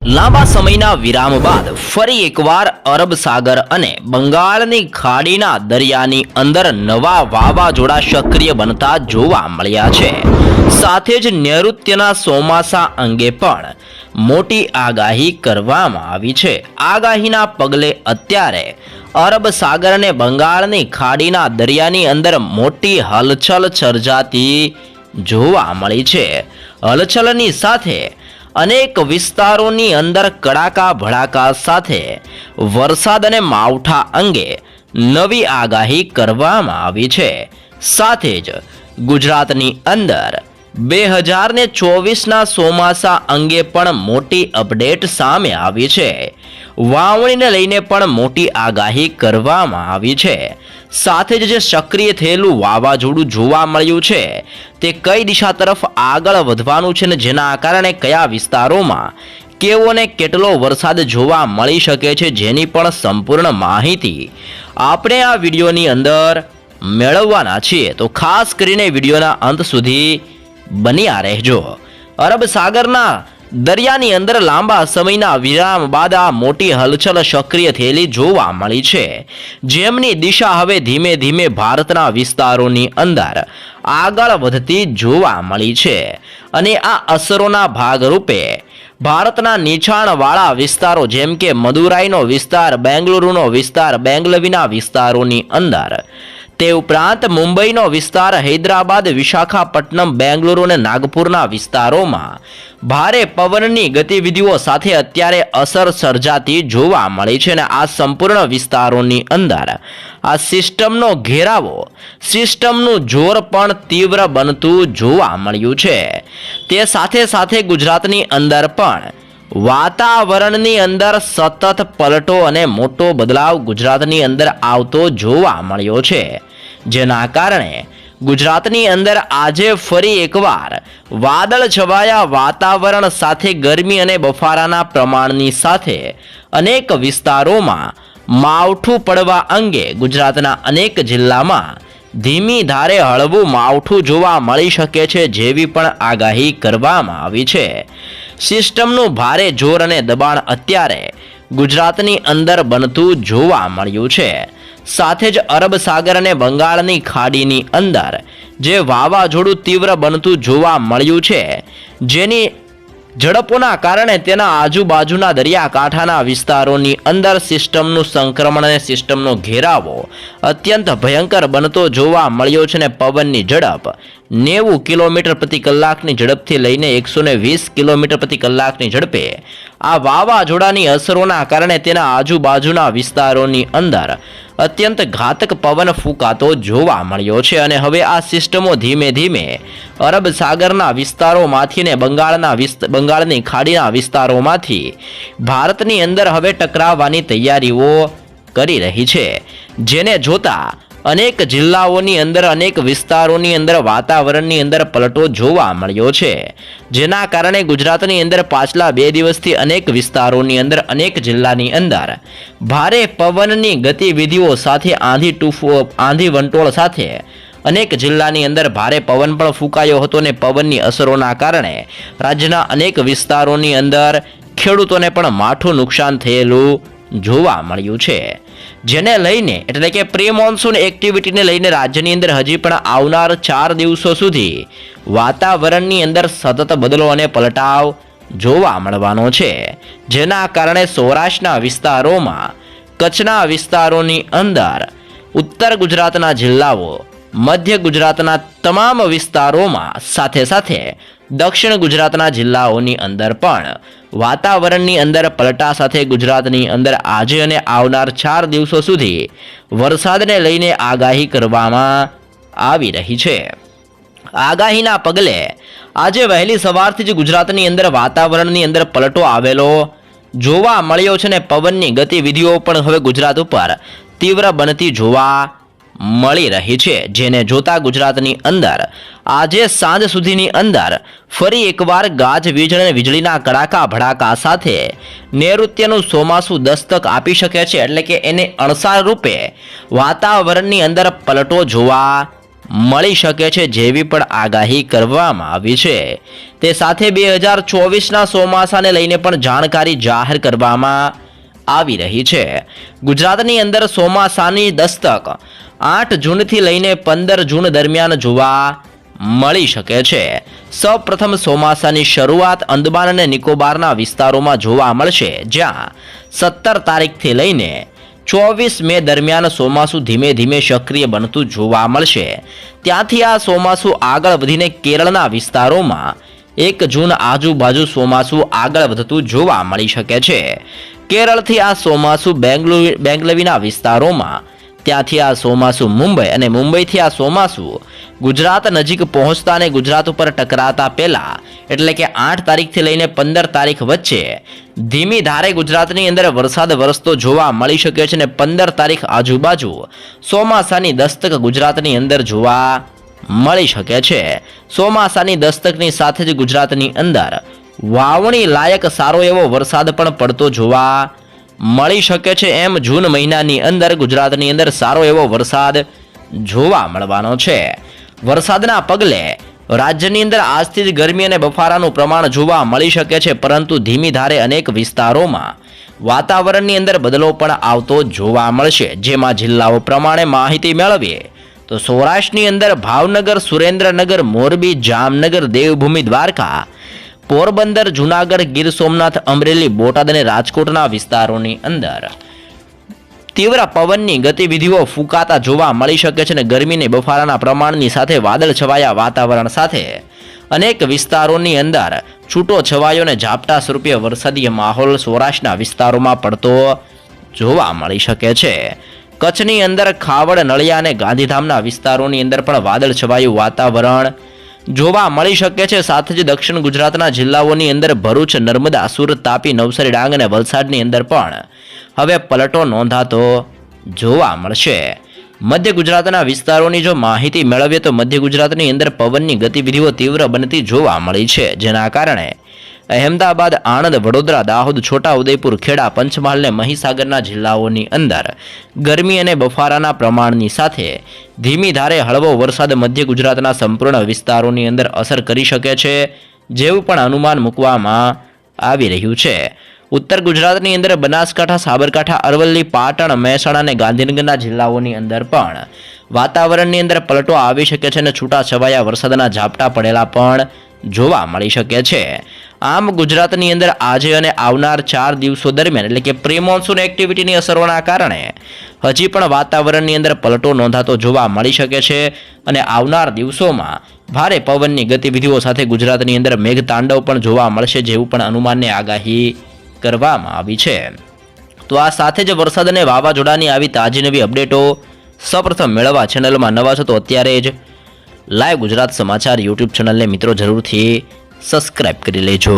લાંબા સમયના વિરામ બાદ ફરી એકવાર અરબ સાગર અને બંગાળની ખાડીના દરિયાની અંદર નવા વાવાઝોડા સક્રિય બનતા જોવા મળ્યા છે. સાથે જ નૈઋત્યના ચોમાસા અંગે પણ મોટી આગાહી કરવામાં આવી છે. આગાહીના પગલે અત્યારે અરબ સાગર અને બંગાળની ખાડીના દરિયાની અંદર મોટી હલચલ સર્જાતી જોવા મળી છે. હલચલની સાથે અનેક વિસ્તારોની અંદર કડાકા ભડાકા સાથે વરસાદ અને માવઠા અંગે નવી આગાહી કરવામાં આવી છે. સાથે જ ગુજરાતની અંદર 2024ના ચોમાસા અંગે પણ મોટી અપડેટ સામે આવી છે. વાવણીને લઈને પણ મોટી આગાહી કરવામાં આવી છે. સાથે જ જે સક્રિય થયેલું વાવાઝોડું જોવા મળ્યું છે તે કઈ દિશા તરફ આગળ વધવાનું છે ને જેના કારણે કયા વિસ્તારોમાં કેવો ને કેટલો વરસાદ જોવા મળી શકે છે જેની પણ સંપૂર્ણ માહિતી આપણે આ વિડીયોની અંદર મેળવવાના છીએ. તો ખાસ કરીને વિડીયોના અંત સુધી બન્યા રહેજો. અરબ સાગરના દરિયાની અંદર લાંબા સમયના વિરામ બાદ આ મોટી હલચલ સક્રિય થયેલી જોવા મળી છે, જેમની દિશા હવે ધીમે ધીમે ભારતના વિસ્તારોની અંદર આગળ વધતી જોવા મળી છે. અને આ અસરોના ભાગરૂપે ભારતના નીચાણવાળા વિસ્તારો જેમ કે મદુરાઈનો વિસ્તાર, બેંગલુરુનો વિસ્તાર, બેંગલવીના વિસ્તારોની અંદર, તે ઉપરાંત મુંબઈનો વિસ્તાર, હૈદરાબાદ, વિશાખાપટ્ટનમ, બેંગલુરુ અને નાગપુરના વિસ્તારોમાં ભારે પવનની ગતિવિધિઓ સાથે અત્યારે અસર સર્જાતી જોવા મળી છે. અને આ સંપૂર્ણ વિસ્તારોની અંદર આ સિસ્ટમનો ઘેરાવો, સિસ્ટમનું જોર પણ તીવ્ર બનતું જોવા મળ્યું છે. તે સાથે સાથે ગુજરાતની અંદર પણ વાતાવરણની અંદર સતત પલટો અને મોટો બદલાવ ગુજરાતની અંદર આવતો જોવા મળ્યો છે, જેના કારણે ગુજરાતની અંદર આજે ફરી એકવાર વાદળ છવાયા વાતાવરણ સાથે ગરમી અને બફારાના પ્રમાણની સાથે અનેક વિસ્તારોમાં માવઠું પડવા અંગે ગુજરાતના અનેક જિલ્લામાં ધીમી ધારે હળવું માવઠું જોવા મળી શકે છે જેવી પણ આગાહી કરવામાં આવી છે. સિસ્ટમનું ભારે જોર અને દબાણ અત્યારે ગુજરાતની અંદર બનતું જોવા મળ્યું છે. સાથે જ અરબ સાગર અને બંગાળની ખાડીની અંદર જે વાવાઝોડું તીવ્ર બનતું જોવા મળ્યું છે, જેની ઝડપોના કારણે તેના આજુબાજુના દરિયાકાંઠાના વિસ્તારોની અંદર સિસ્ટમનું સંક્રમણ અને સિસ્ટમનો ઘેરાવો અત્યંત ભયંકર બનતો જોવા મળ્યો છે. અને પવનની ઝડપ 90 કિલોમીટર પ્રતિ કલાકની ઝડપથી લઈને 120 કિલોમીટર પ્રતિ કલાકની ઝડપે આ વાવાઝોડાની અસરોના કારણે તેના આજુબાજુના વિસ્તારોની અંદર અત્યંત ઘાતક પવન ફૂંકાતો જોવા મળ્યો છે. અને હવે આ સિસ્ટમો ધીમે ધીમે અરબ સાગરના વિસ્તારોમાંથી ને બંગાળની ખાડીના વિસ્તારોમાંથી ભારતની અંદર હવે ટકરાવવાની તૈયારીઓ કરી રહી છે, જેને જોતા અનેક જિલ્લાઓની અંદર, અનેક વિસ્તારોની અંદર વાતાવરણની અંદર પલટો જોવા મળ્યો છે, જેના કારણે ગુજરાતની અંદર પાછલા 2 દિવસથી અનેક વિસ્તારોની અંદર, અનેક જિલ્લાની અંદર ભારે પવનની ગતિવિધિઓ સાથે આંધી વંટોળ સાથે અનેક જિલ્લાની અંદર ભારે પવન પણ ફૂંકાયો હતો. અને પવનની અસરોના કારણે રાજ્યના અનેક વિસ્તારોની અંદર ખેડૂતોને પણ માઠું નુકસાન થયેલું જોવા મળ્યું છે, જેને લઈને એટલે કે પ્રી મોન્સૂન એક્ટિવિટીને લઈને રાજ્યની અંદર હજી પણ આવનાર 4 દિવસો સુધી વાતાવરણની અંદર સતત બદલો અને પલટાવ જોવા મળવાનો છે, જેના કારણે સૌરાષ્ટ્રના વિસ્તારોમાં, કચ્છના વિસ્તારોની અંદર, ઉત્તર ગુજરાતના જિલ્લાઓ, મધ્ય ગુજરાતના તમામ વિસ્તારોમાં, સાથે સાથે દક્ષિણ ગુજરાતના જિલ્લાઓની અંદર પણ વાતાવરણની અંદર પલટા સાથે ગુજરાતની અંદર આજે અને આવનાર 4 દિવસો સુધી વરસાદને લઈને આગાહી કરવામાં આવી રહી છે. આગાહીના પગલે આજે વહેલી સવારથી જ ગુજરાતની અંદર વાતાવરણની અંદર પલટો આવેલો જોવા મળ્યો છે. ને પવનની ગતિવિધિઓ પણ હવે ગુજરાત ઉપર તીવ્ર બનતી જોવા મળી રહી છે, જેને જોતા ગુજરાતની અંદર આજે સાંજ સુધીની અંદર ફરી એકવાર ગાજવીજ અને વીજળીના કડાકા ભડાકા સાથે નૈઋત્યનું ચોમાસું દસ્તક આપી શકે છે. એટલે કે એને અણસાર રૂપે વાતાવરણની અંદર પલટો જોવા મળી શકે છે જેવી પણ આગાહી કરવામાં આવી છે। તે સાથે 2024ના ચોમાસાને લઈને પણ જાણકારી જાહેર કરવામાં આવી રહી છે। ગુજરાતની અંદર ચોમાસાની દસ્તક 8 જૂનથી લઈને 15 જૂન દરમિયાન જોવા મળી શકે છે। સૌપ્રથમ ચોમાસાની શરૂઆત અંદમાન અને નિકોબારના વિસ્તારોમાં જોવા મળશે, જ્યાં 17 તારીખથી લઈને 24 મે દરમિયાન ચોમાસું ધીમે ધીમે સક્રિય બનતું જોવા મળશે। ત્યાંથી આ ચોમાસું આગળ વધીને કેરળના વિસ્તારોમાં 1 જૂન આજુબાજુ ચોમાસું આગળ વધતું જોવા મળી શકે છે। કેરળથી આ ચોમાસું બેંગલવીના વિસ્તારોમાં, ત્યાંથી આ ચોમાસું મુંબઈ અને મુંબઈથી આ ચોમાસું ગુજરાત નજીક પહોંચતા અને ગુજરાત ઉપર ટકરાતા પહેલા એટલે કે 8 તારીખથી લઈને 15 તારીખ વચ્ચે ધીમી ધારે ગુજરાતની અંદર વરસાદ વરસતો જોવા મળી શકે છે અને 15 તારીખ આજુબાજુ ચોમાસાની દસ્તક ગુજરાતની અંદર જોવા મળી શકે છે। ચોમાસાની દસ્તકની સાથે જ ગુજરાતની અંદર વાવણી લાયક સારો એવો વરસાદ પણ પડતો જોવા મળી શકે છે। એમ જૂન મહિનાની અંદર ગુજરાતની અંદર સારો એવો વરસાદ જોવા મળવાનો છે। વરસાદના પગલે રાજ્યની અંદર આજથી જ ગરમી અને બફારાનું પ્રમાણ જોવા મળી શકે છે, પરંતુ ધીમી ધારે અનેક વિસ્તારોમાં વાતાવરણની અંદર બદલાવ પણ આવતો જોવા મળશે। જેમાં જિલ્લાઓ પ્રમાણે માહિતી મેળવીએ તો સૌરાષ્ટ્રની અંદર ભાવનગર, સુરેન્દ્રનગર, મોરબી, જામનગર, દેવભૂમિ દ્વારકા, પોરબંદર, જૂનાગઢ, ગીર સોમનાથ, અમરેલી, બોટાદ અને રાજકોટના વિસ્તારોની અંદર તીવ્ર પવનની ગતિવિધિઓ ફૂંકાતા જોવા મળી શકે છે અને ગરમીને બફારાના પ્રમાણની સાથે વાદળ છવાયા વાતાવરણ સાથે અનેક વિસ્તારોની અંદર છૂટો છવાયો અને ઝાપટા સ્વરૂપે વરસાદી માહોલ સૌરાષ્ટ્રના વિસ્તારોમાં પડતો જોવા મળી શકે છે। કચ્છની અંદર ખાવડ, નળિયા અને ગાંધીધામના વિસ્તારોની અંદર પણ વાદળ છવાયું વાતાવરણ જોવા મળી શકે છે। સાથે જ દક્ષિણ ગુજરાતના જિલ્લાઓની અંદર ભરૂચ, નર્મદા, સુરત, તાપી, નવસારી, ડાંગ અને વલસાડની અંદર પણ હવે પલટો નોંધાતો જોવા મળશે। મધ્ય ગુજરાતના વિસ્તારોની જો માહિતી મેળવીએ તો મધ્ય ગુજરાતની અંદર પવનની ગતિવિધિઓ તીવ્ર બનતી જોવા મળી છે, જેના કારણે અહેમદાબાદ, આણંદ, વડોદરા, દાહોદ, છોટા ઉદેપુર, ખેડા, પંચમહાલ અને મહીસાગરના જિલ્લાઓની અંદર ગરમી અને બફારાના પ્રમાણની સાથે ધીમી ધારે હળવો વરસાદ મધ્ય ગુજરાતના સંપૂર્ણ વિસ્તારોની અંદર અસર કરી શકે છે, જેવું પણ અનુમાન મૂકવામાં આવી રહ્યું છે। ઉત્તર ગુજરાતની અંદર બનાસકાંઠા, સાબરકાંઠા, અરવલ્લી, પાટણ, મહેસાણા અને ગાંધીનગરના જિલ્લાઓની અંદર પણ વાતાવરણની અંદર પલટો આવી શકે છે અને છૂટા છવાયા વરસાદના ઝાપટા પડેલા પણ જોવા મળી શકે છે। આમ ગુજરાતની અંદર આજે અને આવનાર 4 દિવસો દરમિયાન એટલે કે પ્રી મોન્સૂન એક્ટિવિટીની અસરોના કારણે હજી પણ વાતાવરણની અંદર પલટો નોંધાતો જોવા મળી શકે છે અને આવનાર દિવસોમાં ભારે પવનની ગતિવિધિઓ સાથે ગુજરાતની અંદર મેઘતાંડવ પણ જોવા મળશે, જેવું પણ અનુમાનની આગાહી કરવામાં આવી છે। તો આ સાથે જ વરસાદ અને વાવાઝોડાની આવી તાજી નવી અપડેટો સૌપ્રથમ મેળવવા ચેનલમાં નવા છો તો અત્યારે જ લાઈવ ગુજરાત સમાચાર યુટ્યુબ ચેનલને મિત્રો જરૂરથી સબસ્ક્રાઇબ કરી લેજો।